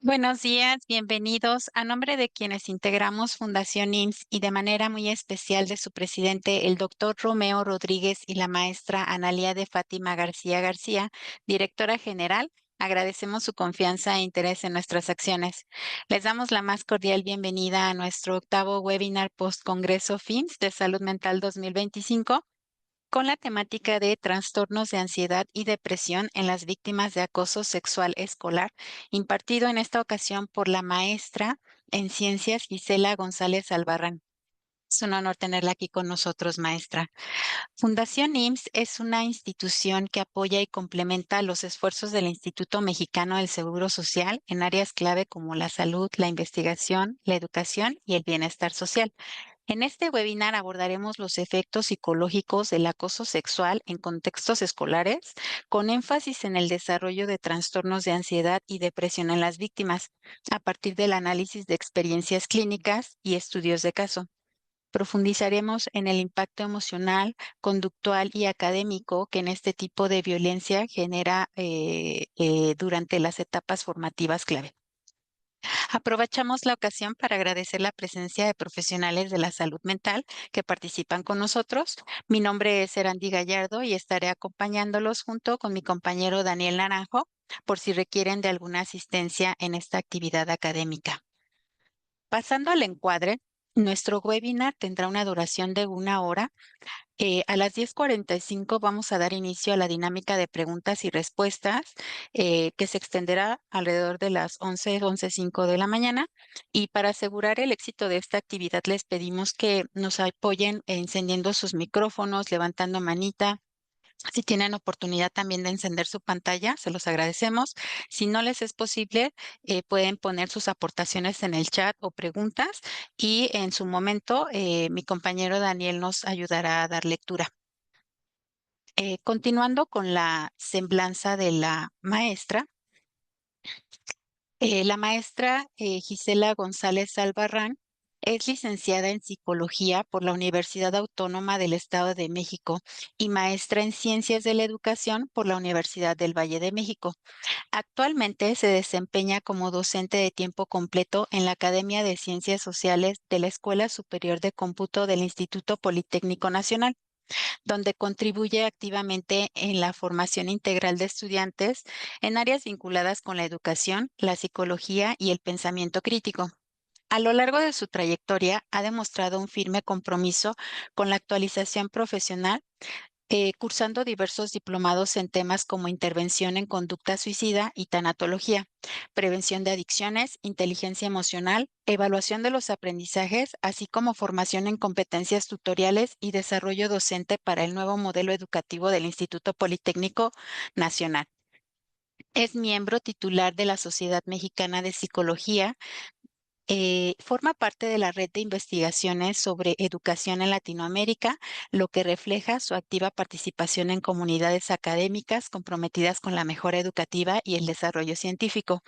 Buenos días, bienvenidos. A nombre de quienes integramos Fundación IMSS y de manera muy especial de su presidente, el doctor Romeo Rodríguez y la maestra Analía de Fátima García García, directora general, agradecemos su confianza e interés en nuestras acciones. Les damos la más cordial bienvenida a nuestro octavo webinar post-congreso FIMS de Salud Mental 2025 con la temática de trastornos de ansiedad y depresión en las víctimas de acoso sexual escolar, impartido en esta ocasión por la maestra en ciencias Gisela González Albarrán. Es un honor tenerla aquí con nosotros, maestra. Fundación IMSS es una institución que apoya y complementa los esfuerzos del Instituto Mexicano del Seguro Social en áreas clave como la salud, la investigación, la educación y el bienestar social. En este webinar abordaremos los efectos psicológicos del acoso sexual en contextos escolares, con énfasis en el desarrollo de trastornos de ansiedad y depresión en las víctimas, a partir del análisis de experiencias clínicas y estudios de caso. Profundizaremos en el impacto emocional, conductual y académico que en este tipo de violencia genera durante las etapas formativas clave. Aprovechamos la ocasión para agradecer la presencia de profesionales de la salud mental que participan con nosotros. Mi nombre es Erandi Gallardo y estaré acompañándolos junto con mi compañero Daniel Naranjo por si requieren de alguna asistencia en esta actividad académica. Pasando al encuadre, nuestro webinar tendrá una duración de 1 hora. A las 10:45 vamos a dar inicio a la dinámica de preguntas y respuestas que se extenderá alrededor de las 11:05 de la mañana. Y para asegurar el éxito de esta actividad, les pedimos que nos apoyen encendiendo sus micrófonos, levantando manita. Si tienen oportunidad también de encender su pantalla, se los agradecemos. Si no les es posible, pueden poner sus aportaciones en el chat o preguntas y en su momento mi compañero Daniel nos ayudará a dar lectura. Continuando con la semblanza de la maestra, la maestra Gisela González Albarrán es licenciada en psicología por la Universidad Autónoma del Estado de México y maestra en ciencias de la educación por la Universidad del Valle de México. Actualmente se desempeña como docente de tiempo completo en la Academia de Ciencias Sociales de la Escuela Superior de Cómputo del Instituto Politécnico Nacional, donde contribuye activamente en la formación integral de estudiantes en áreas vinculadas con la educación, la psicología y el pensamiento crítico. A lo largo de su trayectoria ha demostrado un firme compromiso con la actualización profesional, cursando diversos diplomados en temas como intervención en conducta suicida y tanatología, prevención de adicciones, inteligencia emocional, evaluación de los aprendizajes, así como formación en competencias tutoriales y desarrollo docente para el nuevo modelo educativo del Instituto Politécnico Nacional. Es miembro titular de la Sociedad Mexicana de Psicología. Forma parte de la red de investigaciones sobre educación en Latinoamérica, lo que refleja su activa participación en comunidades académicas comprometidas con la mejora educativa y el desarrollo científico.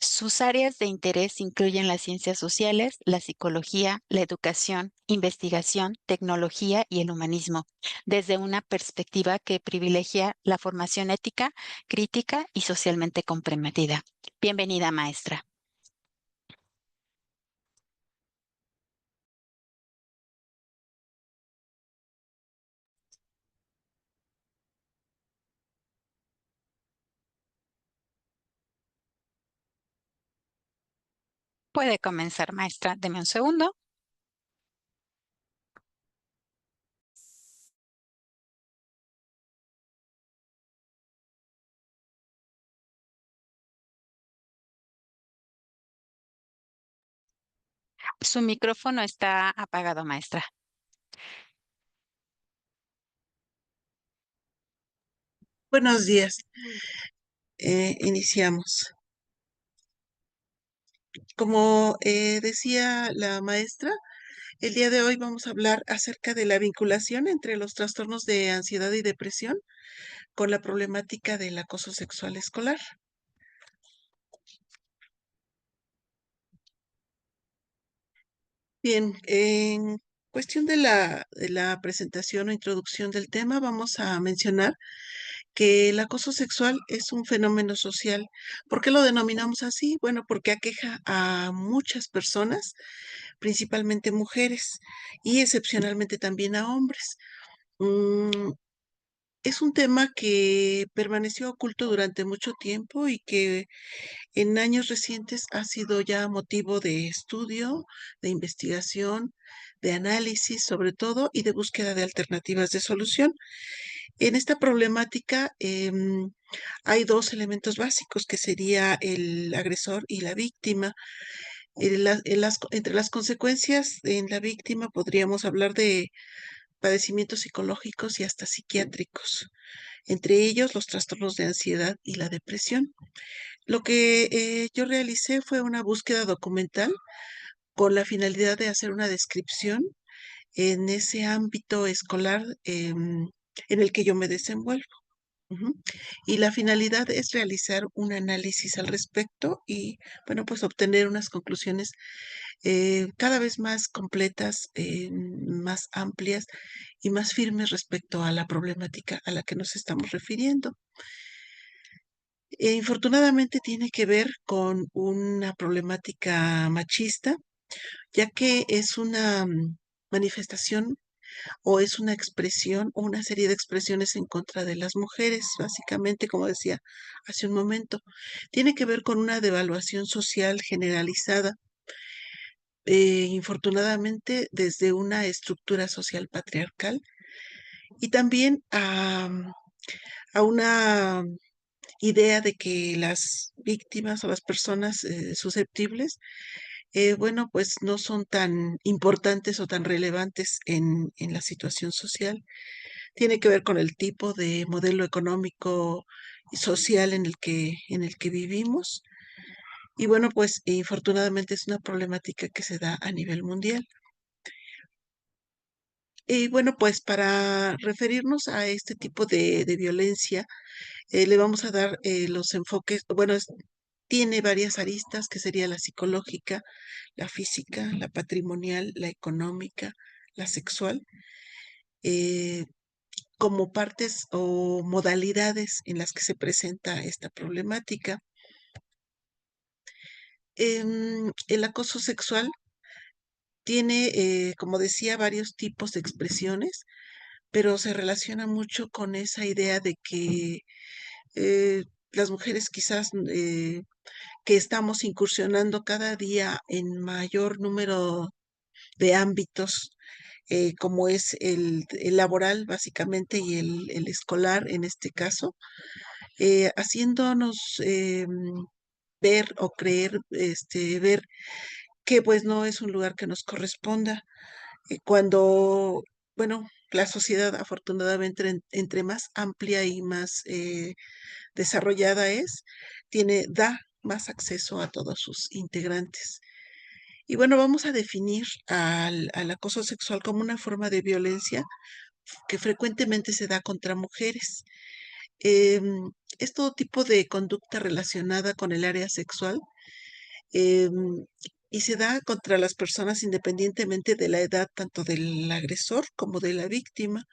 Sus áreas de interés incluyen las ciencias sociales, la psicología, la educación, investigación, tecnología y el humanismo, desde una perspectiva que privilegia la formación ética, crítica y socialmente comprometida. Bienvenida, maestra. Puede comenzar, maestra. Deme un segundo. Su micrófono está apagado, maestra. Buenos días. Iniciamos. Como decía la maestra, el día de hoy vamos a hablar acerca de la vinculación entre los trastornos de ansiedad y depresión con la problemática del acoso sexual escolar. Bien, en cuestión de la presentación o introducción del tema, vamos a mencionar que el acoso sexual es un fenómeno social. ¿Por qué lo denominamos así? Bueno, porque aqueja a muchas personas, principalmente mujeres y excepcionalmente también a hombres. Mm, es un tema que permaneció oculto durante mucho tiempo y que en años recientes ha sido ya motivo de estudio, de investigación, de análisis sobre todo y de búsqueda de alternativas de solución. En esta problemática hay dos elementos básicos que sería el agresor y la víctima. Entre las consecuencias en la víctima podríamos hablar de padecimientos psicológicos y hasta psiquiátricos, entre ellos los trastornos de ansiedad y la depresión. Lo que yo realicé fue una búsqueda documental con la finalidad de hacer una descripción en ese ámbito escolar en el que yo me desenvuelvo. Ujú. Y la finalidad es realizar un análisis al respecto y, bueno, pues obtener unas conclusiones cada vez más completas, más amplias y más firmes respecto a la problemática a la que nos estamos refiriendo. Infortunadamente tiene que ver con una problemática machista, ya que es una manifestación o es una expresión o una serie de expresiones en contra de las mujeres, básicamente, como decía hace un momento. Tiene que ver con una devaluación social generalizada, infortunadamente desde una estructura social patriarcal y también a una idea de que las víctimas o las personas susceptibles, bueno, pues no son tan importantes o tan relevantes en la situación social. Tiene que ver con el tipo de modelo económico y social en el que vivimos. Y bueno, pues infortunadamente es una problemática que se da a nivel mundial. Y bueno, pues para referirnos a este tipo de violencia, le vamos a dar los enfoques, bueno, tiene varias aristas, que sería la psicológica, la física, la patrimonial, la económica, la sexual, eh, como partes o modalidades en las que se presenta esta problemática. El acoso sexual tiene, como decía, varios tipos de expresiones, pero se relaciona mucho con esa idea de que las mujeres quizás que estamos incursionando cada día en mayor número de ámbitos, como es el laboral básicamente y el escolar en este caso, haciéndonos ver o creer, ver que pues no es un lugar que nos corresponda. Cuando, bueno, la sociedad afortunadamente entre más amplia y más desarrollada es, da más acceso a todos sus integrantes. Y bueno, vamos a definir al acoso sexual como una forma de violencia que frecuentemente se da contra mujeres. Es todo tipo de conducta relacionada con el área sexual em, y se da contra las personas independientemente de la edad tanto del agresor como de la víctima.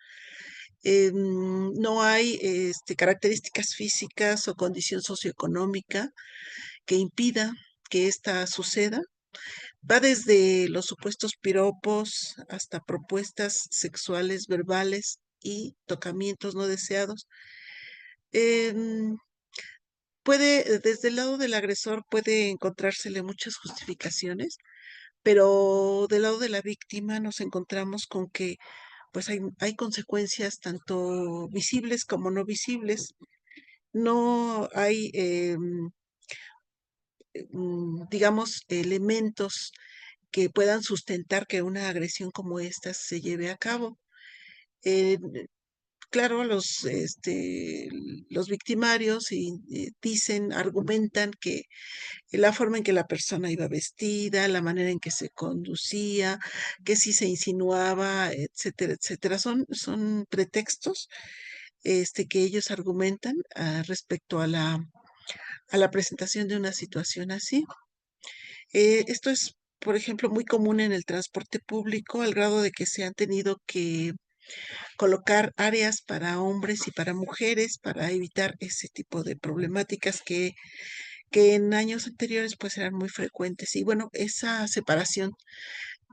No hay características físicas o condición socioeconómica que impida que ésta suceda. Va desde los supuestos piropos hasta propuestas sexuales verbales y tocamientos no deseados. Em, desde el lado del agresor puede encontrársele muchas justificaciones, pero del lado de la víctima nos encontramos con que pues hay consecuencias tanto visibles como no visibles. No hay, digamos, elementos que puedan sustentar que una agresión como esta se lleve a cabo. Eh, claro, los victimarios dicen, argumentan que la forma en que la persona iba vestida, la manera en que se conducía, que si se insinuaba, etcétera, etcétera, son pretextos que ellos argumentan respecto a la presentación de una situación así. Esto es, por ejemplo, muy común en el transporte público, al grado de que se han tenido que colocar áreas para hombres y para mujeres para evitar ese tipo de problemáticas que en años anteriores pues eran muy frecuentes. Y bueno, esa separación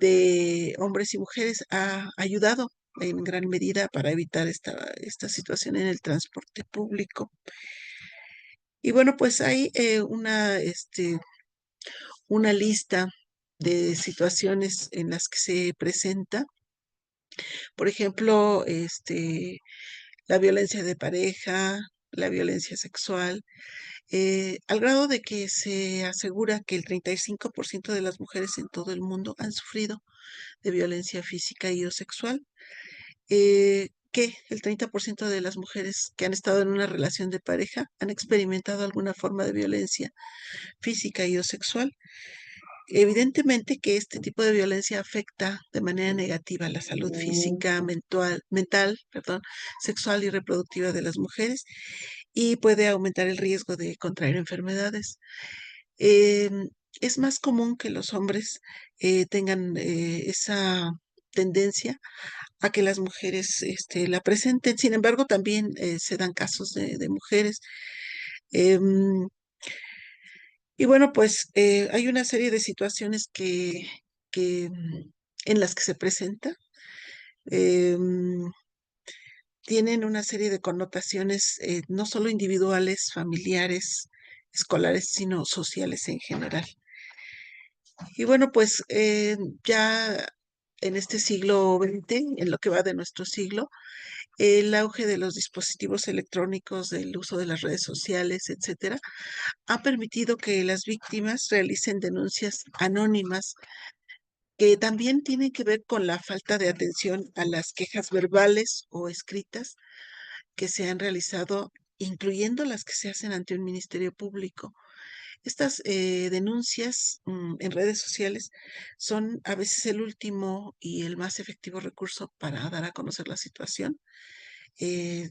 de hombres y mujeres ha ayudado en gran medida para evitar esta situación en el transporte público. Y bueno, pues hay una lista de situaciones en las que se presenta, por ejemplo, la violencia de pareja, la violencia sexual, al grado de que se asegura que el 35% de las mujeres en todo el mundo han sufrido de violencia física y o sexual, que el 30% de las mujeres que han estado en una relación de pareja han experimentado alguna forma de violencia física y o sexual. Evidentemente que este tipo de violencia afecta de manera negativa la salud física, mental, perdón, sexual y reproductiva de las mujeres y puede aumentar el riesgo de contraer enfermedades. Em, es más común que los hombres tengan esa tendencia a que las mujeres la presenten. Sin embargo, también se dan casos de mujeres. Em, y bueno, pues hay una serie de situaciones en las que se presenta. em, Tienen una serie de connotaciones no solo individuales, familiares, escolares, sino sociales en general. Y bueno, pues ya en este siglo XX, en lo que va de nuestro siglo, el auge de los dispositivos electrónicos, del uso de las redes sociales, etcétera, ha permitido que las víctimas realicen denuncias anónimas que también tienen que ver con la falta de atención a las quejas verbales o escritas que se han realizado, incluyendo las que se hacen ante un ministerio público. Estas denuncias en redes sociales son a veces el último y el más efectivo recurso para dar a conocer la situación, eh,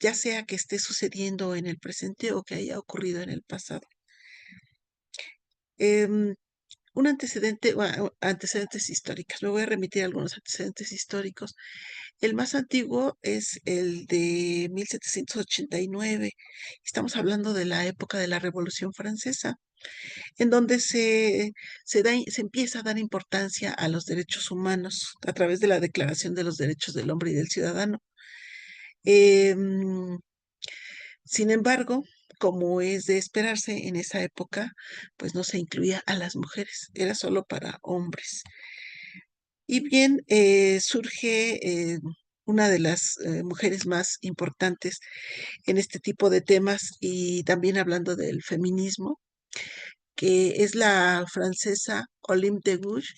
ya sea que esté sucediendo en el presente o que haya ocurrido en el pasado. Em, un antecedente, antecedentes históricos. Me voy a remitir a algunos antecedentes históricos. El más antiguo es el de 1789. Estamos hablando de la época de la Revolución Francesa, en donde se empieza a dar importancia a los derechos humanos a través de la Declaración de los Derechos del Hombre y del Ciudadano. Em, Sin embargo, como es de esperarse en esa época, pues no se incluía a las mujeres, era solo para hombres. Y bien, surge una de las mujeres más importantes en este tipo de temas y también hablando del feminismo, que es la francesa Olympe de Gouges,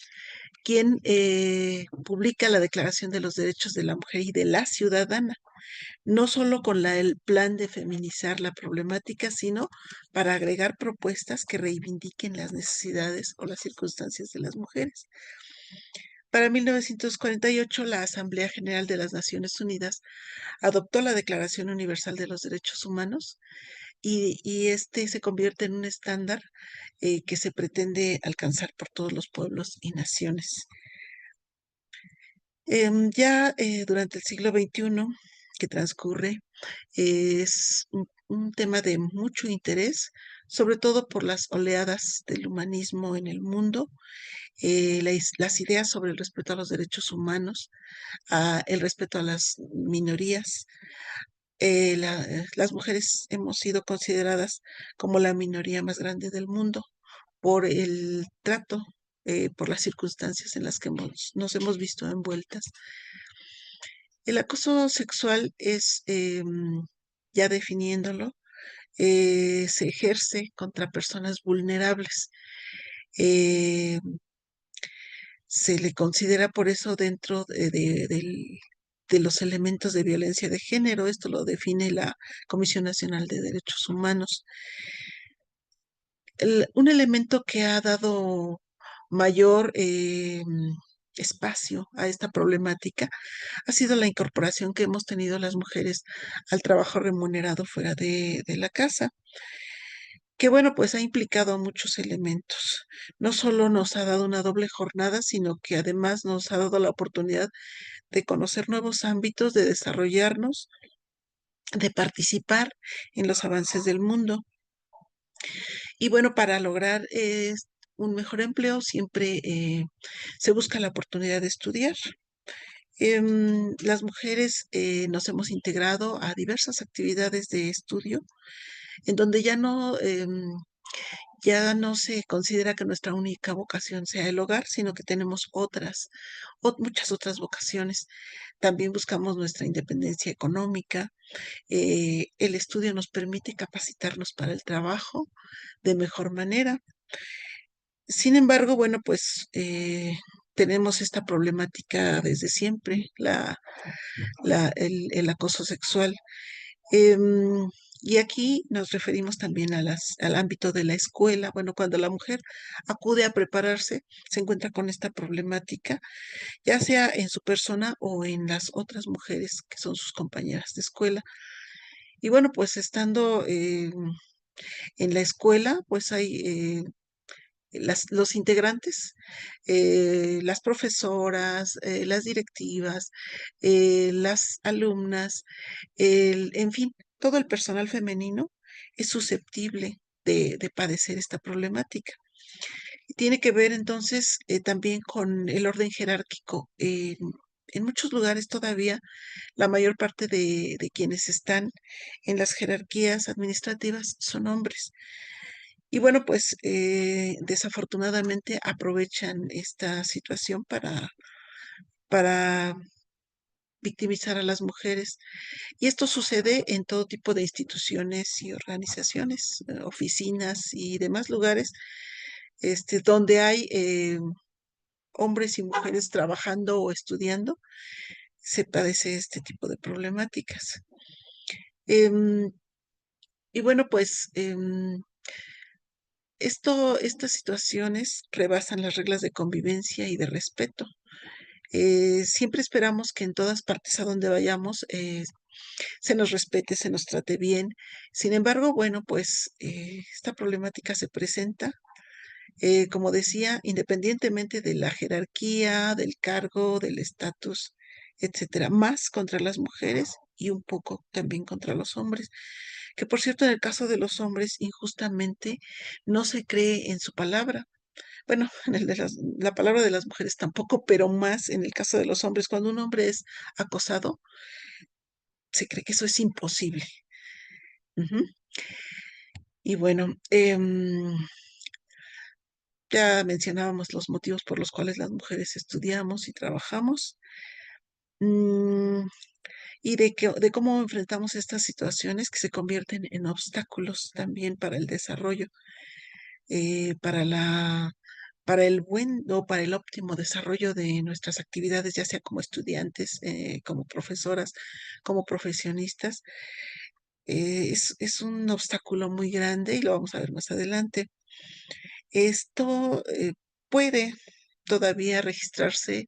quien publica la Declaración de los Derechos de la Mujer y de la Ciudadana, no solo con el plan de feminizar la problemática, sino para agregar propuestas que reivindiquen las necesidades o las circunstancias de las mujeres. Para 1948, la Asamblea General de las Naciones Unidas adoptó la Declaración Universal de los Derechos Humanos y este se convierte en un estándar que se pretende alcanzar por todos los pueblos y naciones. Ya durante el siglo XXI que transcurre, es un tema de mucho interés, sobre todo por las oleadas del humanismo en el mundo, las ideas sobre el respeto a los derechos humanos, el respeto a las minorías. Las mujeres hemos sido consideradas como la minoría más grande del mundo por el trato, por las circunstancias en las que nos hemos visto envueltas. El acoso sexual es, ya definiéndolo, se ejerce contra personas vulnerables. Eh, Se le considera por eso dentro de los elementos de violencia de género. Esto lo define la Comisión Nacional de Derechos Humanos. Un elemento que ha dado mayor espacio a esta problemática ha sido la incorporación que hemos tenido las mujeres al trabajo remunerado fuera de la casa, que bueno, pues ha implicado muchos elementos. No solo nos ha dado una doble jornada, sino que además nos ha dado la oportunidad de conocer nuevos ámbitos, de desarrollarnos, de participar en los avances del mundo. Y bueno, para lograr un mejor empleo siempre se busca la oportunidad de estudiar. Las mujeres nos hemos integrado a diversas actividades de estudio en donde ya no se considera que nuestra única vocación sea el hogar, sino que tenemos muchas otras vocaciones. También buscamos nuestra independencia económica. El estudio nos permite capacitarnos para el trabajo de mejor manera. Sin embargo, bueno, pues tenemos esta problemática desde siempre, el acoso sexual. Em, y aquí nos referimos también al ámbito de la escuela. Bueno, cuando la mujer acude a prepararse, se encuentra con esta problemática, ya sea en su persona o en las otras mujeres que son sus compañeras de escuela. Y bueno, pues estando en la escuela, pues hay los integrantes, las profesoras, las directivas, las alumnas, en fin, todo el personal femenino es susceptible de padecer esta problemática. Y tiene que ver entonces también con el orden jerárquico. En muchos lugares todavía la mayor parte de quienes están en las jerarquías administrativas son hombres. Y bueno, pues desafortunadamente aprovechan esta situación para victimizar a las mujeres. Y esto sucede en todo tipo de instituciones y organizaciones, oficinas y demás lugares, donde hay hombres y mujeres trabajando o estudiando, se padece este tipo de problemáticas. Em, y bueno, pues estas situaciones rebasan las reglas de convivencia y de respeto. Siempre esperamos que en todas partes a donde vayamos se nos respete, se nos trate bien. Sin embargo, bueno, pues esta problemática se presenta, como decía, independientemente de la jerarquía, del cargo, del estatus, etcétera, más contra las mujeres y un poco también contra los hombres. Que por cierto, en el caso de los hombres, injustamente no se cree en su palabra. Bueno, en el de la palabra de las mujeres tampoco, pero más en el caso de los hombres. Cuando un hombre es acosado, se cree que eso es imposible. Ujú. Y bueno, ya mencionábamos los motivos por los cuales las mujeres estudiamos y trabajamos, mm, y de cómo enfrentamos estas situaciones que se convierten en obstáculos también para el desarrollo, para para el buen o para el óptimo desarrollo de nuestras actividades, ya sea como estudiantes, como profesoras, como profesionistas. Es un obstáculo muy grande y lo vamos a ver más adelante. Esto puede todavía registrarse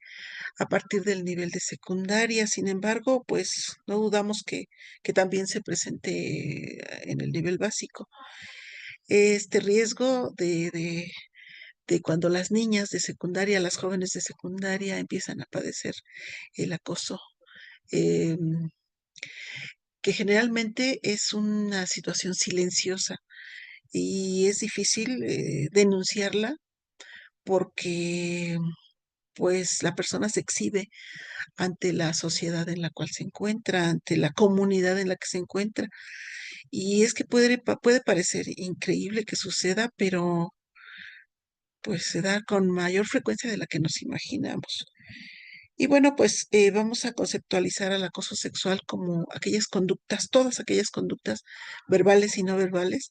a partir del nivel de secundaria, sin embargo, pues no dudamos que también se presente en el nivel básico. Este riesgo de cuando las niñas de secundaria, las jóvenes de secundaria empiezan a padecer el acoso, em, que generalmente es una situación silenciosa y es difícil denunciarla porque pues la persona se exhibe ante la sociedad en la cual se encuentra, ante la comunidad en la que se encuentra. Y es que puede parecer increíble que suceda, pero pues se da con mayor frecuencia de la que nos imaginamos. Y bueno, pues vamos a conceptualizar al acoso sexual como aquellas conductas, todas aquellas conductas verbales y no verbales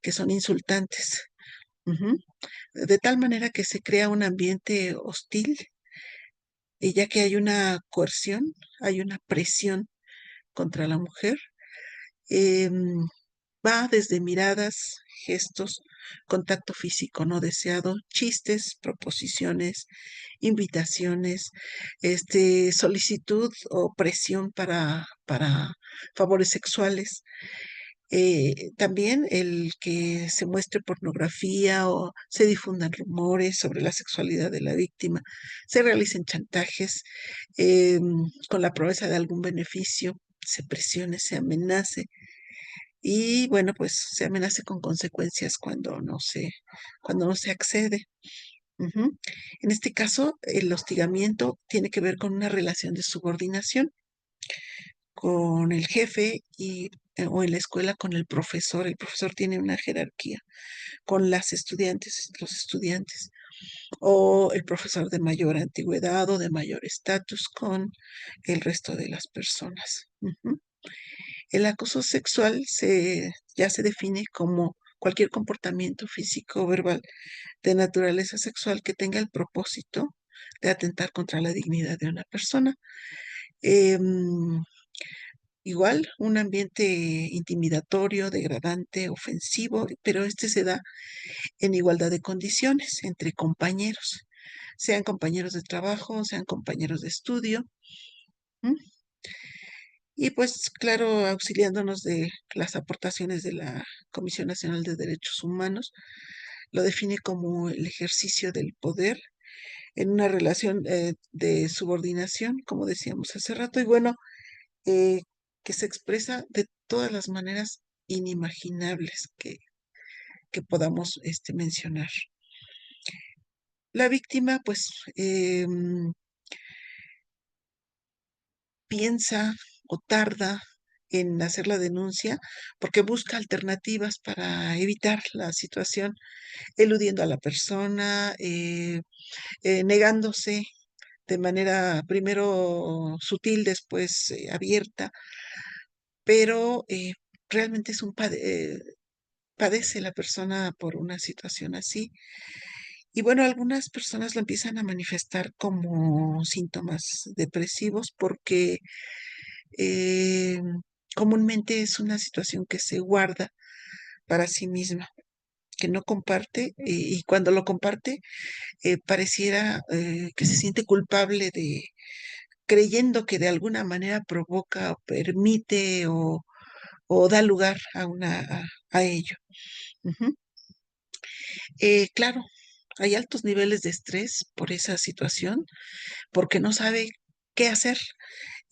que son insultantes. Ujú. De tal manera que se crea un ambiente hostil, ya que hay una coerción, hay una presión contra la mujer. Em, Va desde miradas, gestos, contacto físico no deseado, chistes, proposiciones, invitaciones, solicitud o presión para favores sexuales. También el que se muestre pornografía o se difundan rumores sobre la sexualidad de la víctima, se realicen chantajes eh, con la promesa de algún beneficio, se presione, se amenace y bueno, pues se amenace con consecuencias cuando no se accede. Ujú. En este caso, el hostigamiento tiene que ver con una relación de subordinación con el jefe o en la escuela con el profesor. El profesor tiene una jerarquía con las estudiantes, los estudiantes, o el profesor de mayor antigüedad o de mayor estatus con el resto de las personas. Ujú. El acoso sexual ya se define como cualquier comportamiento físico o verbal de naturaleza sexual que tenga el propósito de atentar contra la dignidad de una persona. Em, Igual, un ambiente intimidatorio, degradante, ofensivo, pero este se da en igualdad de condiciones entre compañeros, sean compañeros de trabajo, sean compañeros de estudio. ¿M? Y pues, claro, auxiliándonos de las aportaciones de la Comisión Nacional de Derechos Humanos, lo define como el ejercicio del poder en una relación de subordinación, como decíamos hace rato, y bueno, eh, que se expresa de todas las maneras inimaginables que podamos mencionar. La víctima, pues, piensa o tarda en hacer la denuncia porque busca alternativas para evitar la situación, eludiendo a la persona, negándose de manera primero sutil, después abierta, pero realmente padece la persona por una situación así. Y bueno, algunas personas lo empiezan a manifestar como síntomas depresivos porque eh, comúnmente es una situación que se guarda para sí misma, que no comparte y cuando lo comparte pareciera que se siente culpable de creyendo que de alguna manera provoca o permite o da lugar a ello. Ujú. Claro, hay altos niveles de estrés por esa situación, porque no sabe qué hacer,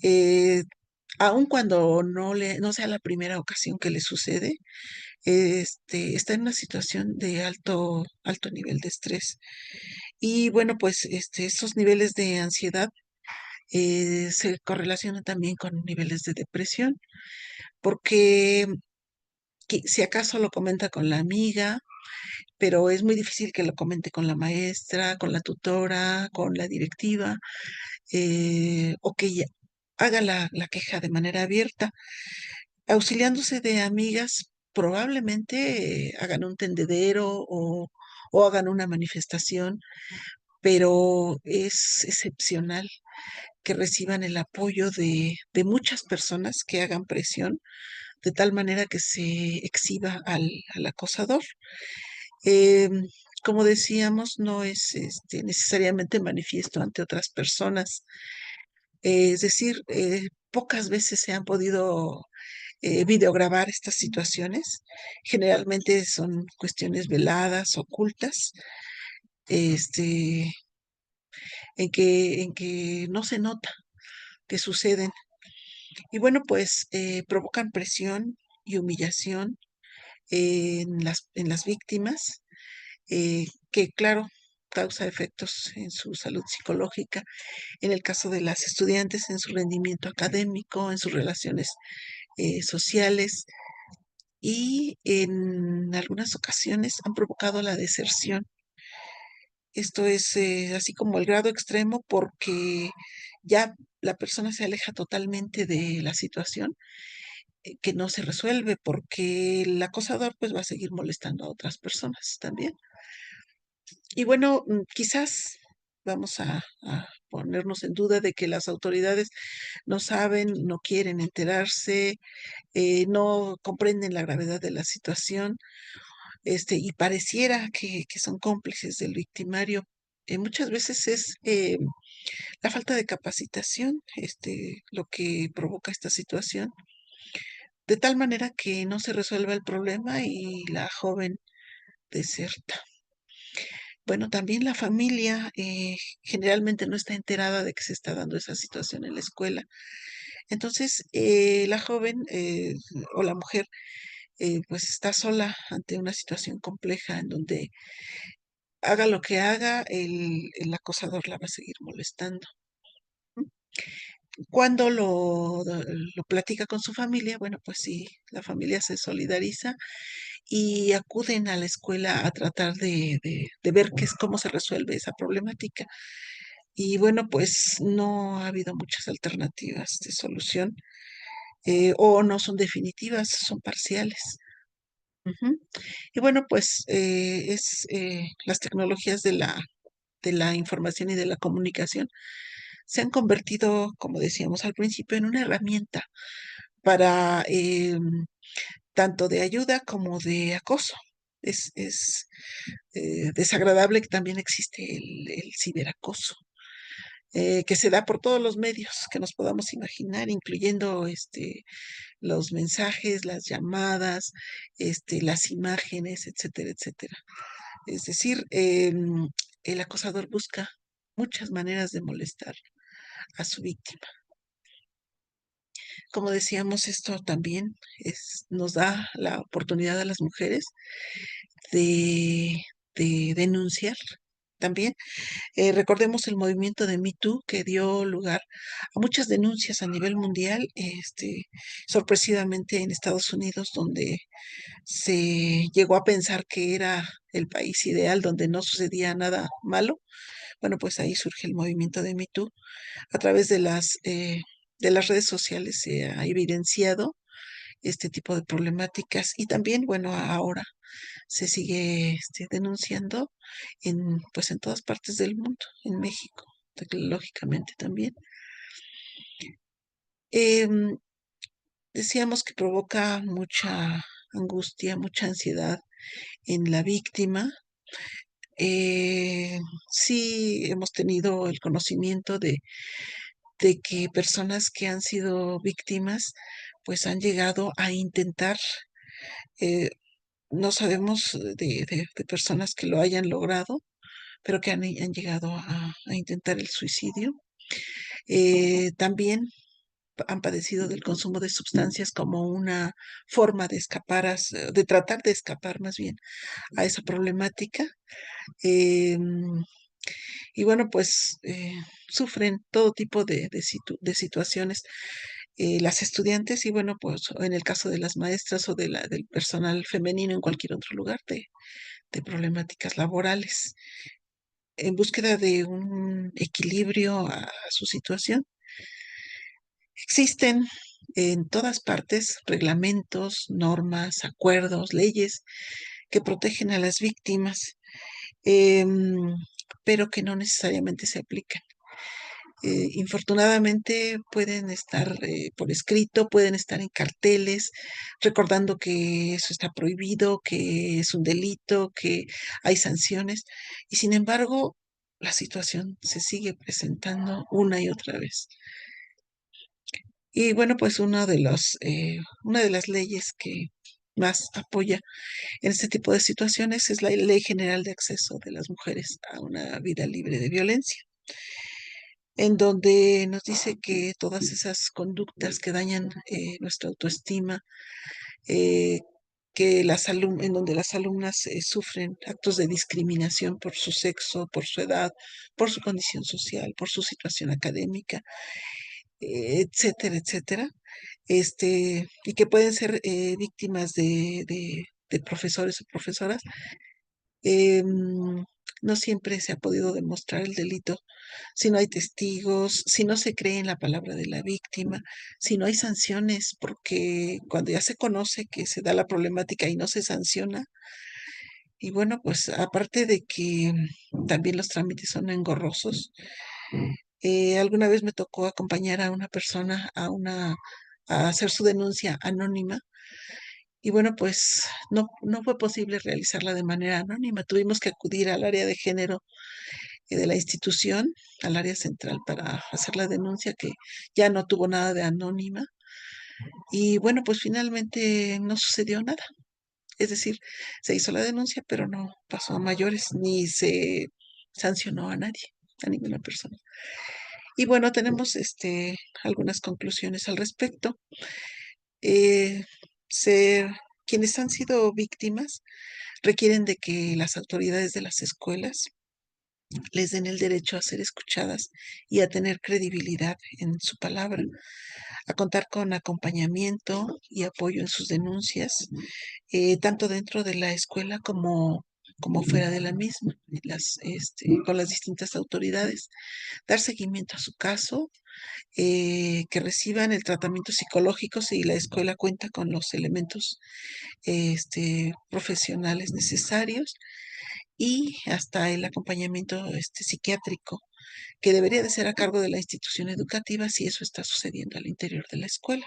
eh, aun cuando no sea la primera ocasión que le sucede, está en una situación de alto nivel de estrés. Y bueno, pues esos niveles de ansiedad se correlacionan también con niveles de depresión, porque si acaso lo comenta con la amiga, pero es muy difícil que lo comente con la maestra, con la tutora, con la directiva, o que ella haga la queja de manera abierta. Auxiliándose de amigas, probablemente hagan un tendedero o hagan una manifestación, pero es excepcional que reciban el apoyo de muchas personas que hagan presión de tal manera que se exhiba al acosador. Em, Como decíamos, no es necesariamente manifiesto ante otras personas. Es decir, pocas veces se han podido videograbar estas situaciones. Generalmente son cuestiones veladas, ocultas, este, en que no se nota que suceden. Y bueno, pues provocan presión y humillación en las víctimas, que claro, causa efectos en su salud psicológica, en el caso de las estudiantes, en su rendimiento académico, en sus relaciones sociales y en algunas ocasiones han provocado la deserción. Esto es así como el grado extremo porque ya la persona se aleja totalmente de la situación que no se resuelve porque el acosador pues va a seguir molestando a otras personas también. Y bueno, quizás vamos a ponernos en duda de que las autoridades no saben, no quieren enterarse, no comprenden la gravedad de la situación, y pareciera que son cómplices del victimario. Muchas veces es la falta de capacitación, lo que provoca esta situación, de tal manera que no se resuelva el problema y la joven deserta. Bueno, también la familia generalmente no está enterada de que se está dando esa situación en la escuela. Entonces, la joven o la mujer pues está sola ante una situación compleja en donde haga lo que haga, el acosador la va a seguir molestando. ¿M? Cuando lo platica con su familia, bueno, pues sí, la familia se solidariza y acuden a la escuela a tratar de ver qué es cómo se resuelve esa problemática. Y bueno, pues no ha habido muchas alternativas de solución, o no son definitivas, son parciales. Ujú. Y bueno, pues las tecnologías de la información y de la comunicación se han convertido, como decíamos al principio, en una herramienta para tanto de ayuda como de acoso. Es desagradable que también existe el ciberacoso, que se da por todos los medios que nos podamos imaginar, incluyendo los mensajes, las llamadas, las imágenes, etcétera, etcétera. Es decir, el acosador busca muchas maneras de molestar a su víctima. Como decíamos, esto también nos da la oportunidad a las mujeres de, de denunciar también. Recordemos el movimiento de Me Too que dio lugar a muchas denuncias a nivel mundial, sorpresivamente en Estados Unidos, donde se llegó a pensar que era el país ideal donde no sucedía nada malo. Bueno, pues ahí surge el movimiento de Me Too. A través de las redes sociales se ha evidenciado este tipo de problemáticas y también, bueno, ahora se sigue denunciando pues en todas partes del mundo, en México, tecnológicamente también. Em, Decíamos que provoca mucha angustia, mucha ansiedad en la víctima. Eh, sí hemos tenido el conocimiento de que personas que han sido víctimas, pues han llegado a intentar, eh, no sabemos de personas que lo hayan logrado, pero que han llegado a intentar el suicidio. También han padecido del consumo de sustancias como una forma de escapar, de tratar de escapar más bien a esa problemática. Em, y bueno, pues sufren todo tipo de situaciones. Las estudiantes y bueno, pues en el caso de las maestras o del personal femenino en cualquier otro lugar de problemáticas laborales, en búsqueda de un equilibrio a su situación. Existen en todas partes reglamentos, normas, acuerdos, leyes que protegen a las víctimas, em, pero que no necesariamente se aplican. Infortunadamente pueden estar por escrito, pueden estar en carteles, recordando que eso está prohibido, que es un delito, que hay sanciones, y sin embargo, la situación se sigue presentando una y otra vez. Y bueno, pues una de las leyes que más apoya en este tipo de situaciones es la Ley General de Acceso de las Mujeres a una vida libre de violencia, en donde nos dice que todas esas conductas que dañan nuestra autoestima, eh, en donde las alumnas sufren actos de discriminación por su sexo, por su edad, por su condición social, por su situación académica, etcétera, etcétera, y que pueden ser víctimas de profesores o profesoras. No siempre se ha podido demostrar el delito si no hay testigos, si no se cree en la palabra de la víctima, si no hay sanciones, porque cuando ya se conoce que se da la problemática y no se sanciona, y bueno, pues aparte de que también los trámites son engorrosos, alguna vez me tocó acompañar a una persona a hacer su denuncia anónima. Y bueno, pues no fue posible realizarla de manera anónima. Tuvimos que acudir al área de género de la institución, al área central, para hacer la denuncia, que ya no tuvo nada de anónima. Y bueno, pues finalmente no sucedió nada. Es decir, se hizo la denuncia, pero no pasó a mayores, ni se sancionó a nadie, a ninguna persona. Y bueno, tenemos algunas conclusiones al respecto. Eh, ser, quienes han sido víctimas requieren de que las autoridades de las escuelas les den el derecho a ser escuchadas y a tener credibilidad en su palabra, a contar con acompañamiento y apoyo en sus denuncias, tanto dentro de la escuela como fuera de la misma, con las distintas autoridades, dar seguimiento a su caso, que reciban el tratamiento psicológico si la escuela cuenta con los elementos profesionales necesarios y hasta el acompañamiento psiquiátrico, que debería de ser a cargo de la institución educativa si eso está sucediendo al interior de la escuela.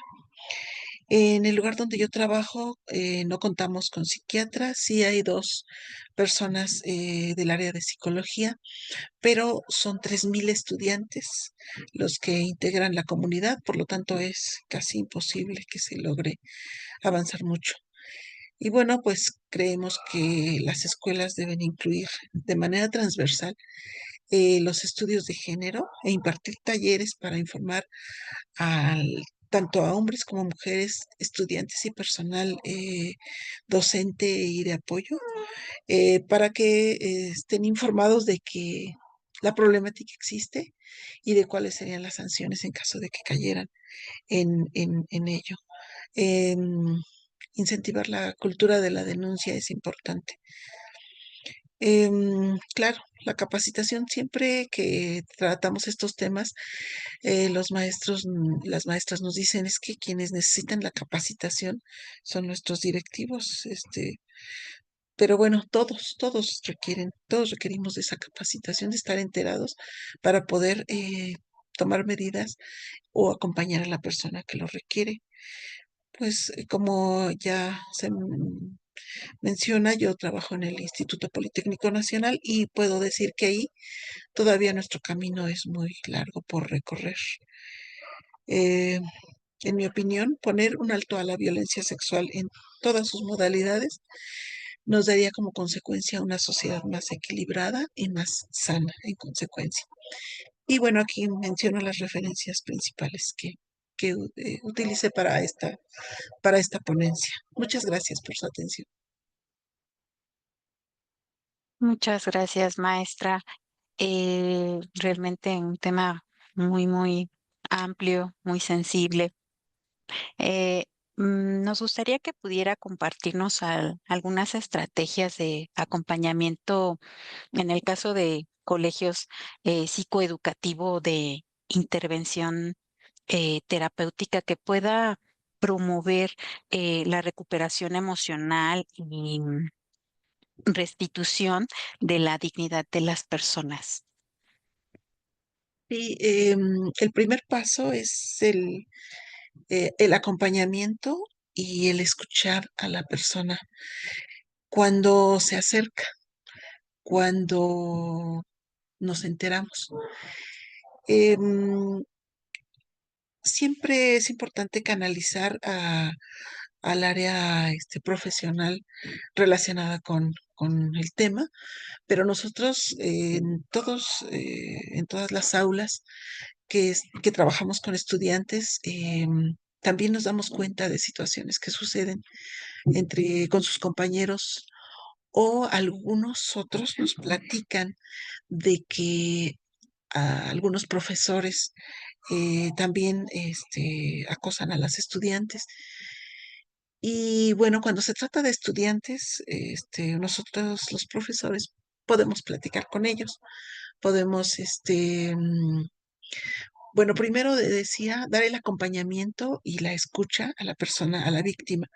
En el lugar donde yo trabajo no contamos con psiquiatras, sí hay dos personas del área de psicología, pero son 3,000 estudiantes los que integran la comunidad, por lo tanto es casi imposible que se logre avanzar mucho. Y bueno, pues creemos que las escuelas deben incluir de manera transversal los estudios de género e impartir talleres para informar al, tanto a hombres como mujeres, estudiantes y personal docente y de apoyo, para que estén informados de que la problemática existe y de cuáles serían las sanciones en caso de que cayeran en ello. Em, Incentivar la cultura de la denuncia es importante. Claro, la capacitación, siempre que tratamos estos temas, los maestros, las maestras nos dicen es que quienes necesitan la capacitación son nuestros directivos, pero bueno, todos requerimos de esa capacitación, de estar enterados para poder tomar medidas o acompañar a la persona que lo requiere. Pues como ya se menciona, yo trabajo en el Instituto Politécnico Nacional y puedo decir que ahí todavía nuestro camino es muy largo por recorrer. Eh, en mi opinión, poner un alto a la violencia sexual en todas sus modalidades nos daría como consecuencia una sociedad más equilibrada y más sana en consecuencia. Y bueno, aquí menciono las referencias principales que utilicé para esta ponencia. Muchas gracias por su atención. Muchas gracias, maestra. Realmente un tema muy amplio, muy sensible. Eh, Nos gustaría que pudiera compartirnos algunas estrategias de acompañamiento en el caso de colegios psicoeducativo de intervención terapéutica que pueda promover la recuperación emocional y restitución de la dignidad de las personas. Y el primer paso es el acompañamiento y el escuchar a la persona cuando se acerca, cuando nos enteramos. Em, Siempre es importante canalizar al área profesional relacionada con el tema, pero nosotros en todas las aulas que trabajamos con estudiantes, también nos damos cuenta de situaciones que suceden con sus compañeros o algunos otros nos platican de que algunos profesores también acosan a las estudiantes. Y bueno, cuando se trata de estudiantes, nosotros los profesores podemos platicar con ellos, podemos, bueno, primero decía, dar el acompañamiento y la escucha a la persona, a la víctima.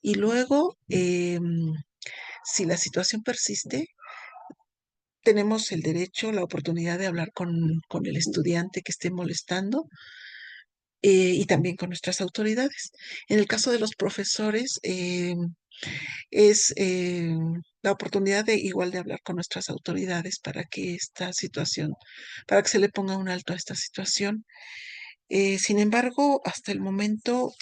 Y luego, si la situación persiste, tenemos el derecho, la oportunidad de hablar con el estudiante que esté molestando y también con nuestras autoridades. En el caso de los profesores, es la oportunidad de igual de hablar con nuestras autoridades para que esta situación, para que se le ponga un alto a esta situación. Sin embargo, hasta el momento,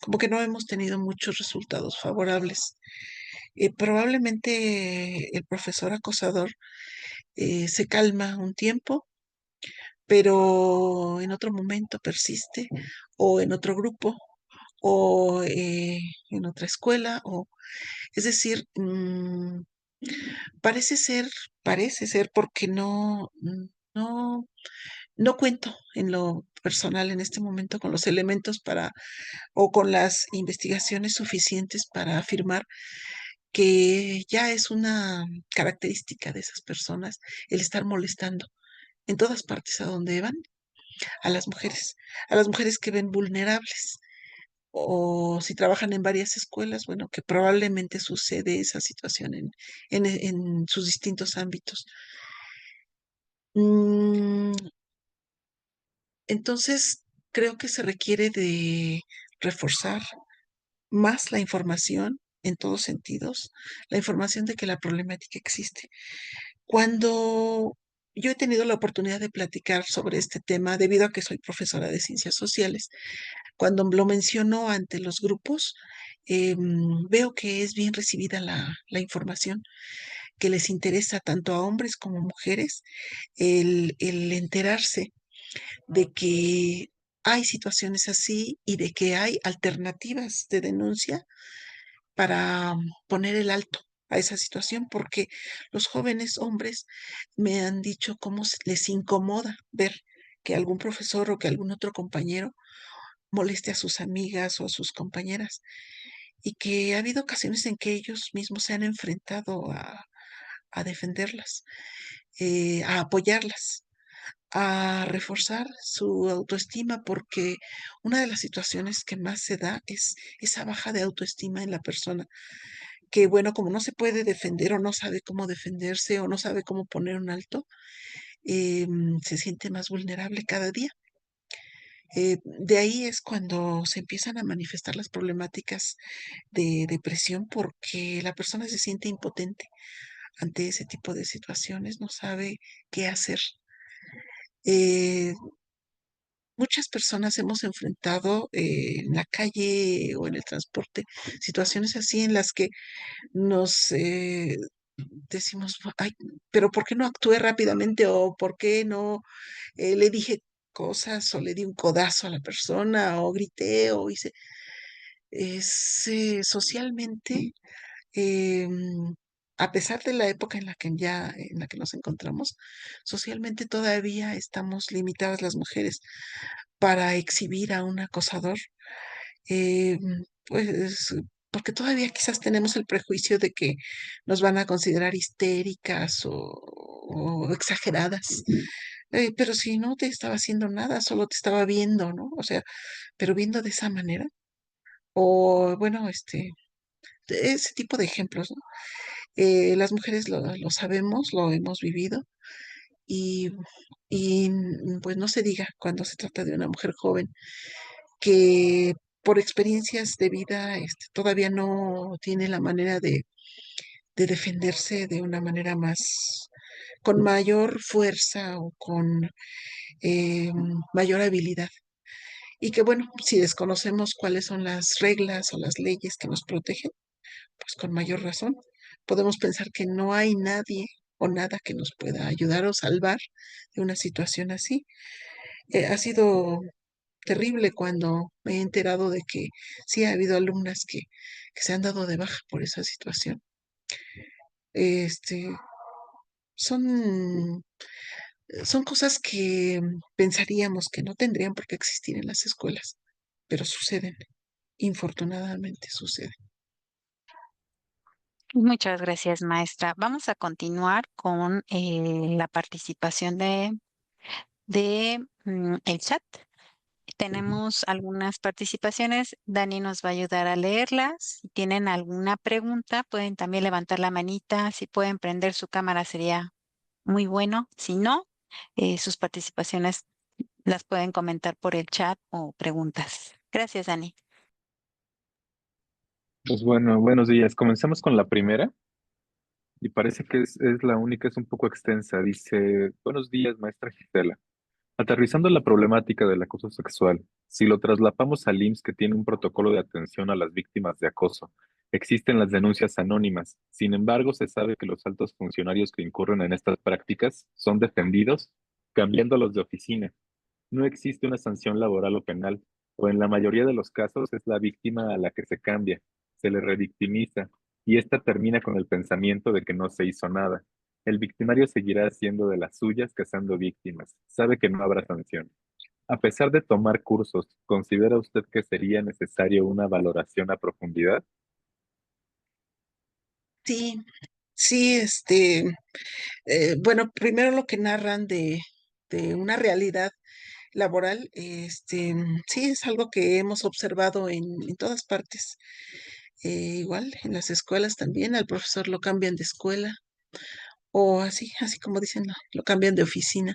como que no hemos tenido muchos resultados favorables. Probablemente el profesor acosador se calma un tiempo, pero en otro momento persiste, o en otro grupo, o en otra escuela, o es decir, parece ser, parece ser porque no, no cuento en lo personal en este momento con los elementos para o con las investigaciones suficientes para afirmar que ya es una característica de esas personas el estar molestando en todas partes a donde van a las mujeres que ven vulnerables. O si trabajan en varias escuelas, bueno, que probablemente sucede esa situación en sus distintos ámbitos. Mm, entonces, creo que se requiere de reforzar más la información en todos sentidos, la información de que la problemática existe. Cuando yo he tenido la oportunidad de platicar sobre este tema, debido a que soy profesora de ciencias sociales, cuando lo menciono ante los grupos, veo que es bien recibida la información, que les interesa tanto a hombres como mujeres el enterarse de que hay situaciones así y de que hay alternativas de denuncia para poner el alto a esa situación, porque los jóvenes hombres me han dicho cómo les incomoda ver que algún profesor o que algún otro compañero moleste a sus amigas o a sus compañeras y que ha habido ocasiones en que ellos mismos se han enfrentado a defenderlas, a apoyarlas, a reforzar su autoestima, porque una de las situaciones que más se da es esa baja de autoestima en la persona, que bueno, como no se puede defender o no sabe cómo defenderse o no sabe cómo poner un alto, se siente más vulnerable cada día. De ahí es cuando se empiezan a manifestar las problemáticas de depresión porque la persona se siente impotente ante ese tipo de situaciones, no sabe qué hacer. Eh, Muchas personas hemos enfrentado en la calle o en el transporte situaciones así en las que nos decimos, ay, pero ¿por qué no actué rápidamente o por qué no le dije cosas o le di un codazo a la persona o grité o hice? Socialmente, em, a pesar de la época en la que nos encontramos, socialmente todavía estamos limitadas las mujeres para exhibir a un acosador, pues porque todavía quizás tenemos el prejuicio de que nos van a considerar histéricas o exageradas. Pero si no te estaba haciendo nada, solo te estaba viendo, ¿no? O sea, pero viendo de esa manera, o bueno, ese tipo de ejemplos, ¿no? Las mujeres lo sabemos, lo hemos vivido y, pues no se diga cuando se trata de una mujer joven que por experiencias de vida todavía no tiene la manera de defenderse de una manera más, con mayor fuerza o con eh, mayor habilidad. Y que bueno, si desconocemos cuáles son las reglas o las leyes que nos protegen, pues con mayor razón podemos pensar que no hay nadie o nada que nos pueda ayudar o salvar de una situación así. Ha sido terrible cuando me he enterado de que sí ha habido alumnas que se han dado de baja por esa situación. Este, son, son cosas que pensaríamos que no tendrían por qué existir en las escuelas, pero suceden, infortunadamente suceden. Muchas gracias, maestra. Vamos a continuar con la participación de el chat. Tenemos algunas participaciones. Dani nos va a ayudar a leerlas. Si tienen alguna pregunta, pueden también levantar la manita. Si pueden prender su cámara, sería muy bueno. Si no, sus participaciones las pueden comentar por el chat o preguntas. Gracias, Dani. Pues bueno, buenos días. Comenzamos con la primera y parece que es la única, es un poco extensa. Dice, buenos días, maestra Gisela. Aterrizando la problemática del acoso sexual, si lo traslapamos al IMSS que tiene un protocolo de atención a las víctimas de acoso, existen las denuncias anónimas. Sin embargo, se sabe que los altos funcionarios que incurren en estas prácticas son defendidos cambiándolos de oficina. No existe una sanción laboral o penal, o en la mayoría de los casos es la víctima a la que se cambia, se le revictimiza, y ésta termina con el pensamiento de que no se hizo nada. El victimario seguirá haciendo de las suyas cazando víctimas, sabe que no habrá sanción. A pesar de tomar cursos, ¿considera usted que sería necesario una valoración a profundidad? Sí, sí, bueno, primero lo que narran de una realidad laboral, sí, es algo que hemos observado en todas partes. Igual en las escuelas también, al profesor lo cambian de escuela o así como dicen, lo cambian de oficina,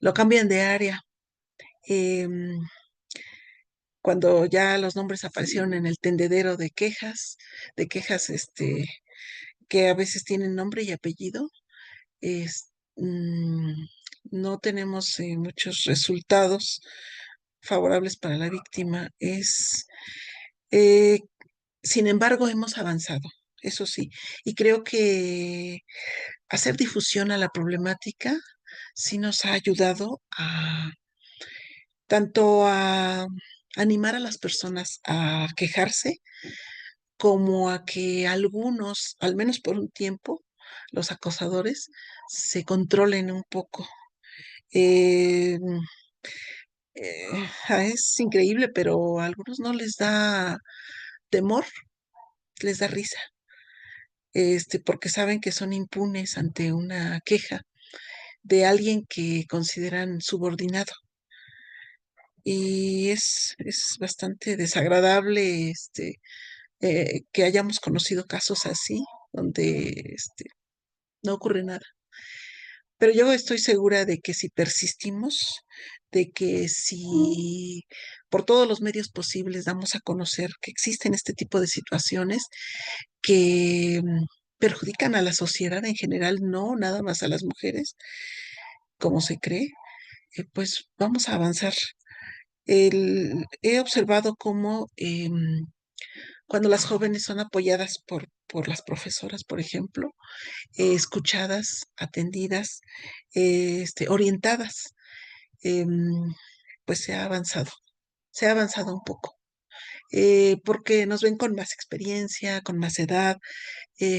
lo cambian de área. Em, Cuando ya los nombres aparecieron en el tendedero de quejas, que a veces tienen nombre y apellido, es, mm, no tenemos muchos resultados favorables para la víctima. Eh, Sin embargo, hemos avanzado, eso sí, y creo que hacer difusión a la problemática sí nos ha ayudado a tanto a animar a las personas a quejarse como a que algunos, al menos por un tiempo, los acosadores se controlen un poco. Eh, es increíble, pero a algunos no les da temor, les da risa, porque saben que son impunes ante una queja de alguien que consideran subordinado. Y es bastante desagradable, que hayamos conocido casos así, donde, no ocurre nada. Pero yo estoy segura de que si persistimos, de que si por todos los medios posibles damos a conocer que existen este tipo de situaciones que perjudican a la sociedad en general, no nada más a las mujeres, como se cree, pues vamos a avanzar. He observado cómo cuando las jóvenes son apoyadas por las profesoras, por ejemplo, escuchadas, atendidas, orientadas, em, pues se ha avanzado un poco, porque nos ven con más experiencia, con más edad,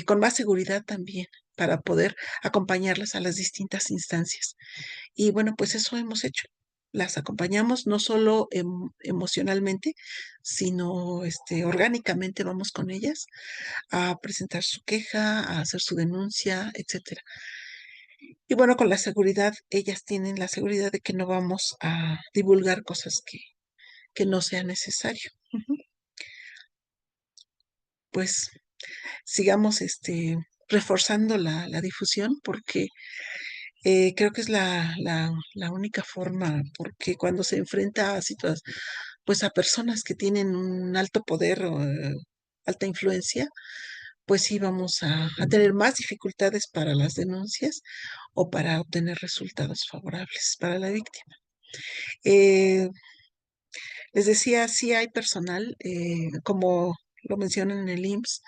con más seguridad también para poder acompañarlas a las distintas instancias. Y bueno, pues eso hemos hecho. Las acompañamos no solo emocionalmente, sino orgánicamente vamos con ellas a presentar su queja, a hacer su denuncia, etcétera. Y bueno, con la seguridad, ellas tienen la seguridad de que no vamos a divulgar cosas que no sea necesario. Ujú. Pues sigamos reforzando la difusión porque creo que es la única forma, porque cuando se enfrenta a situaciones, pues a personas que tienen un alto poder o alta influencia, pues sí vamos a tener más dificultades para las denuncias o para obtener resultados favorables para la víctima. Eh, Les decía, sí hay personal, como lo mencionan en el IMSS,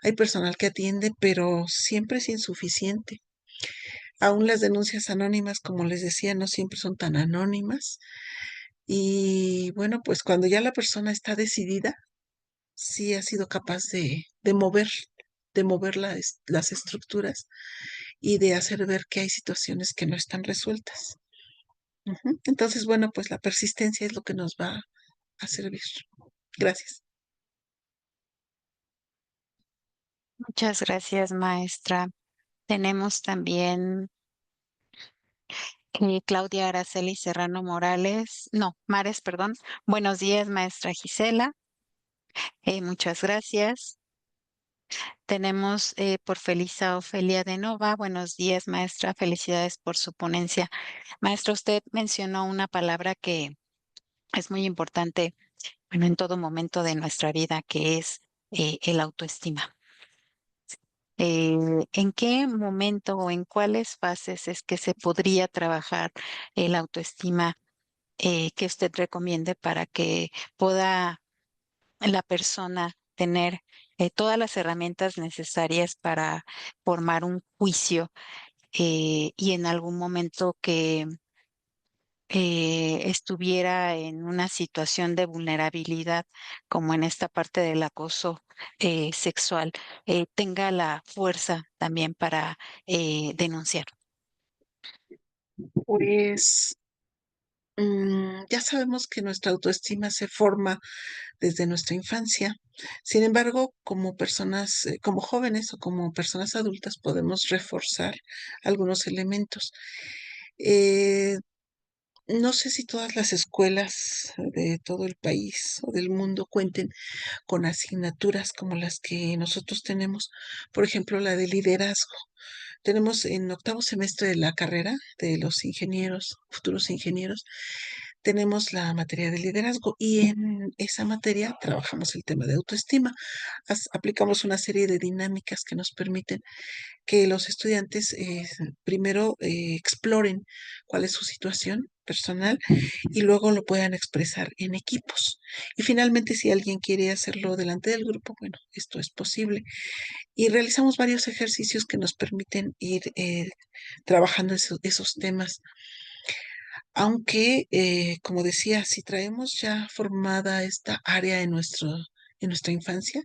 hay personal que atiende, pero siempre es insuficiente. Aún las denuncias anónimas, como les decía, no siempre son tan anónimas. Y bueno, pues cuando ya la persona está decidida, sí ha sido capaz de mover las estructuras y de hacer ver que hay situaciones que no están resueltas. Ujú. Entonces, bueno, pues la persistencia es lo que nos va a servir. Gracias. Muchas gracias, maestra. Tenemos también Claudia Araceli Serrano Morales, no, Mares, perdón. Buenos días, maestra Gisela. Muchas gracias. Tenemos por Felisa Ofelia de Nova. Buenos días, maestra. Felicidades por su ponencia. Maestra, usted mencionó una palabra que es muy importante, bueno, en todo momento de nuestra vida, que es el autoestima. eh, ¿En qué momento o en cuáles fases es que se podría trabajar la autoestima que usted recomiende para que pueda la persona tener todas las herramientas necesarias para formar un juicio y en algún momento que estuviera en una situación de vulnerabilidad, como en esta parte del acoso sexual, tenga la fuerza también para denunciar? Pues ya sabemos que nuestra autoestima se forma desde nuestra infancia. Sin embargo, como personas, como jóvenes o como personas adultas, podemos reforzar algunos elementos. Eh, no sé si todas las escuelas de todo el país o del mundo cuenten con asignaturas como las que nosotros tenemos, por ejemplo, la de liderazgo. Tenemos en octavo semestre de la carrera de los ingenieros, futuros ingenieros, tenemos la materia de liderazgo y en esa materia trabajamos el tema de autoestima. Aplicamos una serie de dinámicas que nos permiten que los estudiantes primero exploren cuál es su situación personal y luego lo puedan expresar en equipos. Y finalmente, si alguien quiere hacerlo delante del grupo, bueno, esto es posible. Y realizamos varios ejercicios que nos permiten ir trabajando esos temas. Aunque, como decía, si traemos ya formada esta área en nuestra infancia,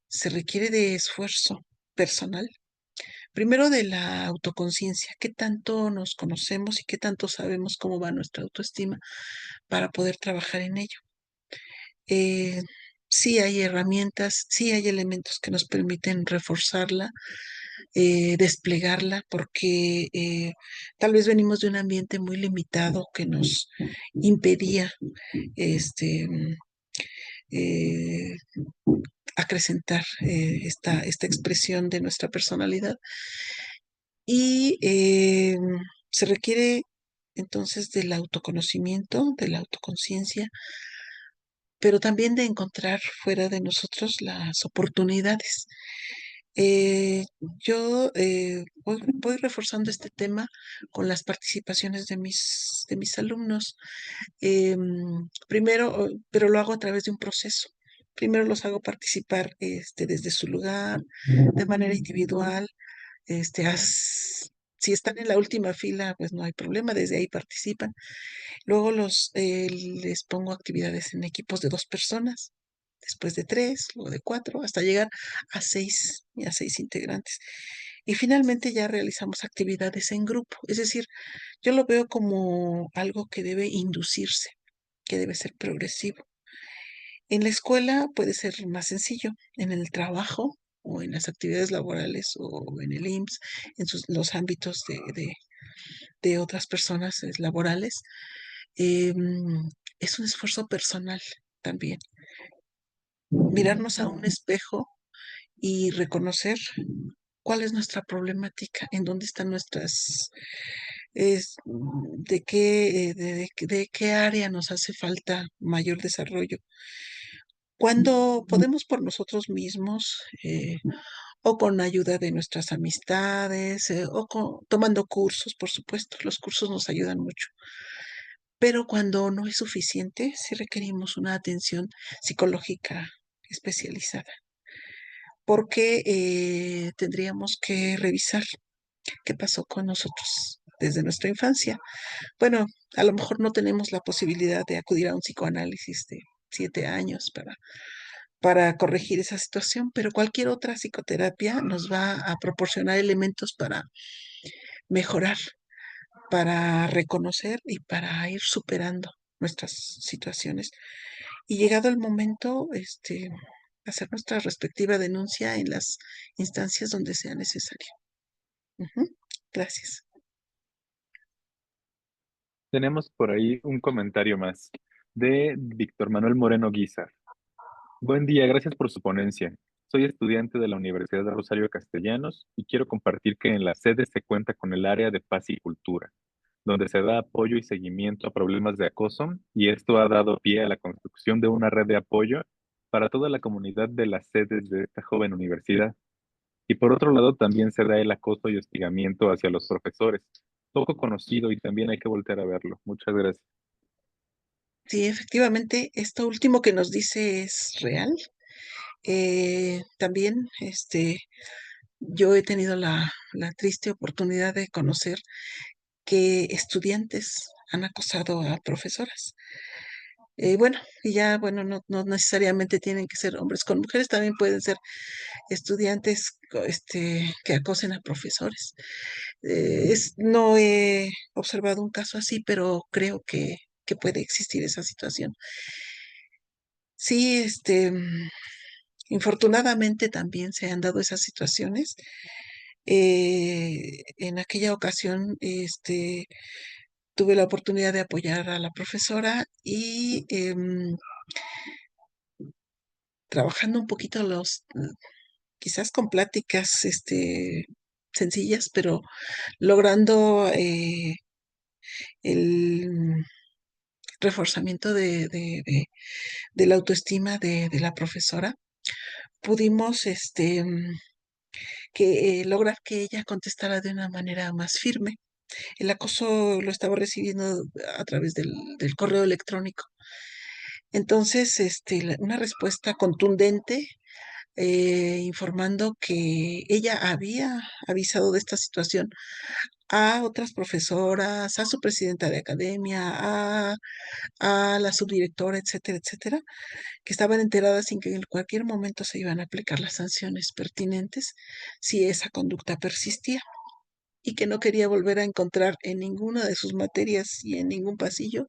se requiere de esfuerzo personal. Primero de la autoconciencia, qué tanto nos conocemos y qué tanto sabemos cómo va nuestra autoestima para poder trabajar en ello. Eh, sí hay herramientas, sí hay elementos que nos permiten reforzarla, desplegarla, porque tal vez venimos de un ambiente muy limitado que nos impedía este, eh, acrecentar esta expresión de nuestra personalidad. Y se requiere entonces del autoconocimiento, de la autoconciencia, pero también de encontrar fuera de nosotros las oportunidades. Yo voy reforzando este tema con las participaciones de mis alumnos. Primero, pero lo hago a través de un proceso. Primero los hago participar desde su lugar, de manera individual. Si están en la última fila, pues no hay problema, desde ahí participan. Luego les pongo actividades en equipos de 2 personas, después de 3, luego de 4, hasta llegar a 6 integrantes. Y finalmente ya realizamos actividades en grupo. Es decir, yo lo veo como algo que debe inducirse, que debe ser progresivo. En la escuela puede ser más sencillo, en el trabajo o en las actividades laborales o en el IMSS, los ámbitos de otras personas laborales, es un esfuerzo personal también. Mirarnos a un espejo y reconocer cuál es nuestra problemática, en dónde están de qué área nos hace falta mayor desarrollo. Cuando podemos por nosotros mismos, o con ayuda de nuestras amistades, tomando cursos, por supuesto, los cursos nos ayudan mucho. Pero cuando no es suficiente, sí requerimos una atención psicológica especializada, porque tendríamos que revisar qué pasó con nosotros desde nuestra infancia. Bueno, a lo mejor no tenemos la posibilidad de acudir a un psicoanálisis de 7 años para corregir esa situación, pero cualquier otra psicoterapia nos va a proporcionar elementos para mejorar, para reconocer y para ir superando nuestras situaciones. Y llegado el momento, hacer nuestra respectiva denuncia en las instancias donde sea necesario. Ujú. Gracias. Tenemos por ahí un comentario más de Víctor Manuel Moreno Guizar. Buen día, gracias por su ponencia. Soy estudiante de la Universidad de Rosario Castellanos y quiero compartir que en la sede se cuenta con el área de paz y cultura, donde se da apoyo y seguimiento a problemas de acoso, y esto ha dado pie a la construcción de una red de apoyo para toda la comunidad de las sedes de esta joven universidad. Y por otro lado, también se da el acoso y hostigamiento hacia los profesores, poco conocido y también hay que voltear a verlo. Muchas gracias. Sí, efectivamente, esto último que nos dice es real. También, yo he tenido la triste oportunidad de conocer que estudiantes han acosado a profesoras. Bueno, y ya, bueno, no necesariamente tienen que ser hombres con mujeres, también pueden ser estudiantes, que acosen a profesores. No he observado un caso así, pero creo que puede existir esa situación. Sí, infortunadamente también se han dado esas situaciones. En aquella ocasión, tuve la oportunidad de apoyar a la profesora y trabajando un poquito quizás con pláticas, sencillas, pero logrando el reforzamiento de la autoestima de la profesora, pudimos, lograr que ella contestara de una manera más firme. El acoso lo estaba recibiendo a través del correo electrónico. Entonces, una respuesta contundente, informando que ella había avisado de esta situación a otras profesoras, a su presidenta de academia, a la subdirectora, etcétera, etcétera, que estaban enteradas y que en cualquier momento se iban a aplicar las sanciones pertinentes si esa conducta persistía y que no quería volver a encontrar en ninguna de sus materias y en ningún pasillo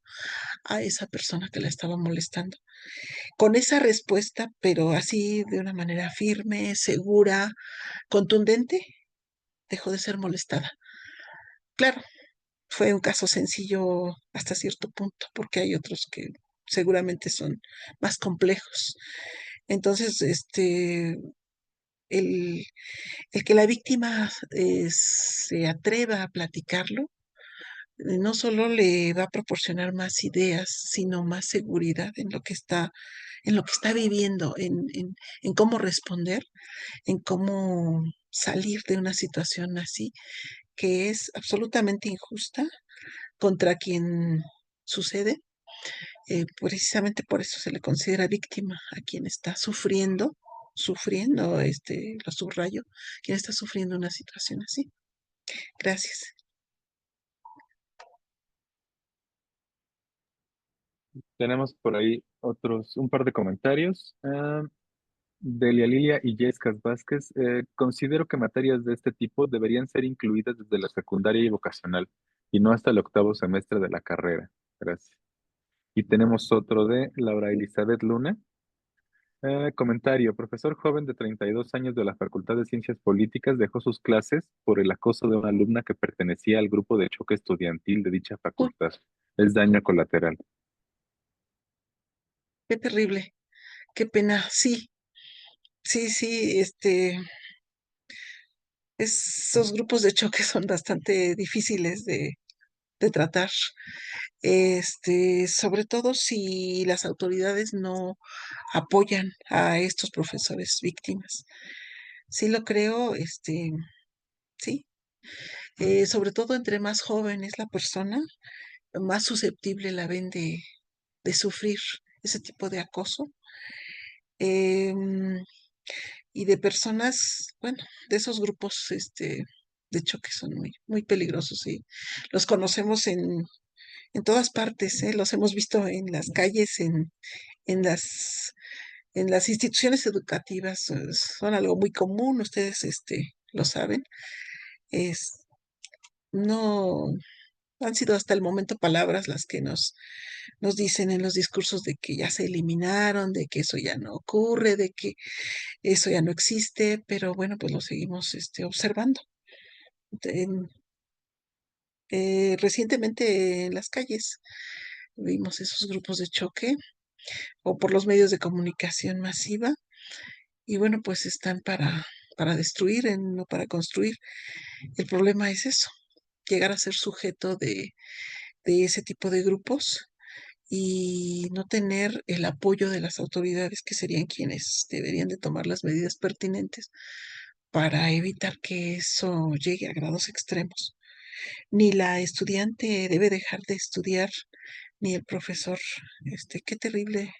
a esa persona que la estaba molestando. Con esa respuesta, pero así de una manera firme, segura, contundente, dejó de ser molestada. Claro, fue un caso sencillo hasta cierto punto, porque hay otros que seguramente son más complejos. Entonces, el, el que la víctima se atreva a platicarlo, no solo le va a proporcionar más ideas, sino más seguridad en lo que está viviendo, en cómo responder, en cómo salir de una situación así, que es absolutamente injusta contra quien sucede. Precisamente por eso se le considera víctima a quien está sufriendo, lo subrayo, quien está sufriendo una situación así. Gracias. Tenemos por ahí un par de comentarios. Delia Lilia y Yescas Vázquez, considero que materias de este tipo deberían ser incluidas desde la secundaria y vocacional y no hasta el octavo semestre de la carrera. Gracias. Y tenemos otro de Laura Elizabeth Luna. Comentario, profesor joven de 32 años de la Facultad de Ciencias Políticas dejó sus clases por el acoso de una alumna que pertenecía al grupo de choque estudiantil de dicha Uy, facultad. Es daño colateral. qué terrible, qué pena. Sí, sí, sí, esos grupos de choque son bastante difíciles de tratar. Sobre todo si las autoridades no apoyan a estos profesores víctimas. Sí lo creo, sí. Sobre todo entre más joven es la persona, más susceptible la ven de sufrir ese tipo de acoso. Em, y de personas, bueno, de esos grupos, de hecho que son muy, muy peligrosos y los conocemos en todas partes, ¿eh? Los hemos visto en las calles, en en las instituciones educativas, son algo muy común, ustedes, lo saben. Es, no, han sido hasta el momento palabras las que nos dicen en los discursos de que ya se eliminaron, de que eso ya no ocurre, de que eso ya no existe, pero bueno, pues lo seguimos, observando. En- Recientemente en las calles vimos esos grupos de choque o por los medios de comunicación masiva y bueno, pues están para destruir, no para construir. El problema es eso, llegar a ser sujeto de ese tipo de grupos y no tener el apoyo de las autoridades que serían quienes deberían de tomar las medidas pertinentes para evitar que eso llegue a grados extremos. Ni la estudiante debe dejar de estudiar, ni el profesor. Qué terrible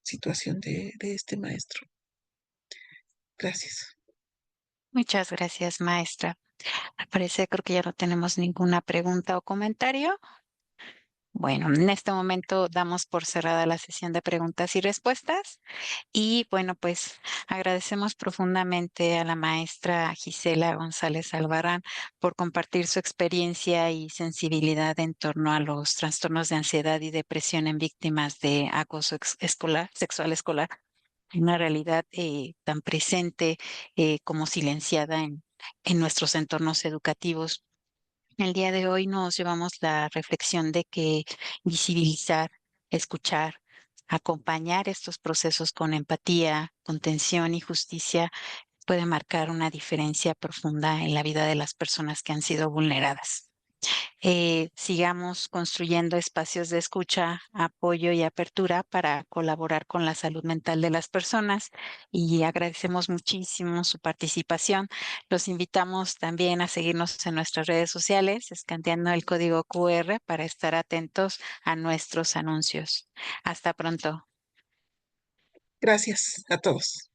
situación de este maestro. Gracias. Muchas gracias, maestra. Al parecer creo que ya no tenemos ninguna pregunta o comentario. Bueno, en este momento damos por cerrada la sesión de preguntas y respuestas y bueno, pues agradecemos profundamente a la maestra Gisela González Albarrán por compartir su experiencia y sensibilidad en torno a los trastornos de ansiedad y depresión en víctimas de acoso escolar, sexual escolar, una realidad tan presente como silenciada en nuestros entornos educativos. El día de hoy nos llevamos la reflexión de que visibilizar, escuchar, acompañar estos procesos con empatía, contención y justicia puede marcar una diferencia profunda en la vida de las personas que han sido vulneradas. Sigamos construyendo espacios de escucha, apoyo y apertura para colaborar con la salud mental de las personas y agradecemos muchísimo su participación. Los invitamos también a seguirnos en nuestras redes sociales, escaneando el código QR para estar atentos a nuestros anuncios. Hasta pronto. Gracias a todos.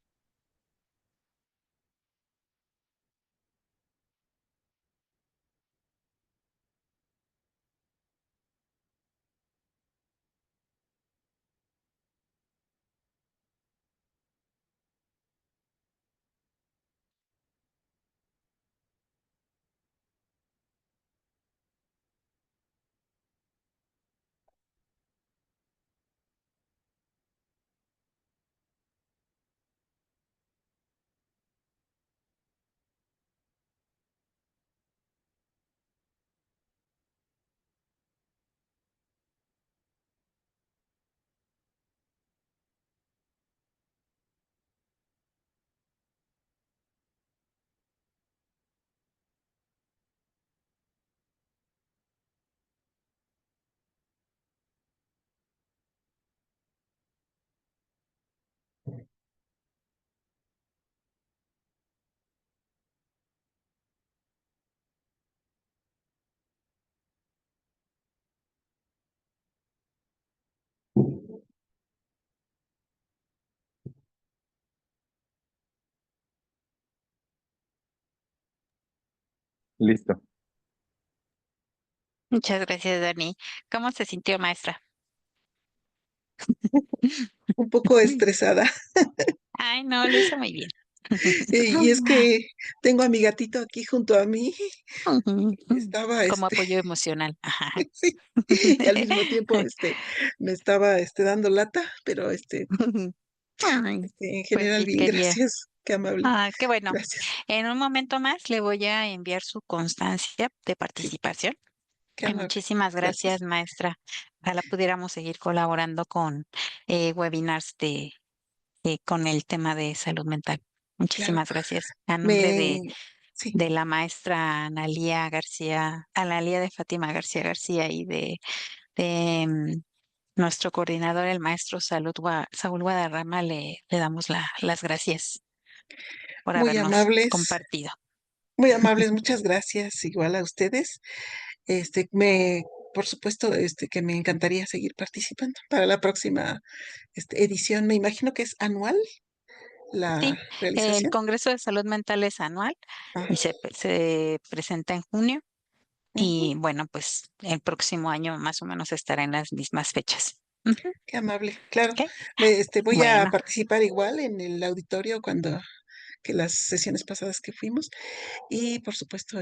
Listo. Muchas gracias, Dani. ¿Cómo se sintió, maestra? Un poco estresada. Ay, no, lo hizo muy bien. Y es que tengo a mi gatito aquí junto a mí. Estaba, Como apoyo emocional. Ajá. sí, y al mismo tiempo, me estaba, dando lata, pero, Ay, en pues general sí, bien, quería. gracias. Qué amable. Ah, qué bueno. Gracias. En un momento más le voy a enviar su constancia de Sí, participación. qué Y amable. muchísimas gracias, Gracias. maestra. Ojalá pudiéramos seguir colaborando con webinars con el tema de salud mental. Claro. Muchísimas gracias. A nombre Me, sí, de la maestra Analía García, Analía de Fátima García García y de nuestro coordinador, el maestro Saúl Guadarrama, le damos las gracias por muy habernos amables, compartido. muy amables. Muchas gracias. Igual a ustedes. Este, me, por supuesto, que me encantaría seguir participando para la próxima, edición. Me imagino que es anual la Sí, el realización. Congreso de Salud Mental es anual Ah, y se presenta en junio ujú, y bueno, pues el próximo año más o menos estará en las mismas fechas. Ujú, qué amable. Claro. ok. Voy a Bueno, participar igual en el auditorio que las sesiones pasadas que fuimos. Y por supuesto,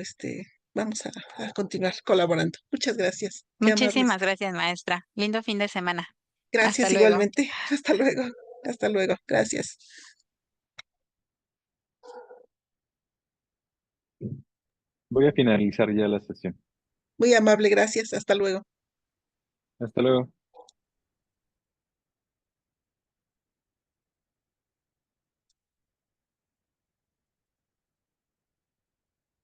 vamos a continuar colaborando. Muchas gracias. Qué amables. muchísimas gracias, maestra. Lindo fin de semana. Hasta Gracias luego. igualmente. Hasta luego. Hasta luego. Gracias. Voy a finalizar ya la sesión. Muy amable. Gracias. Hasta luego. Hasta luego.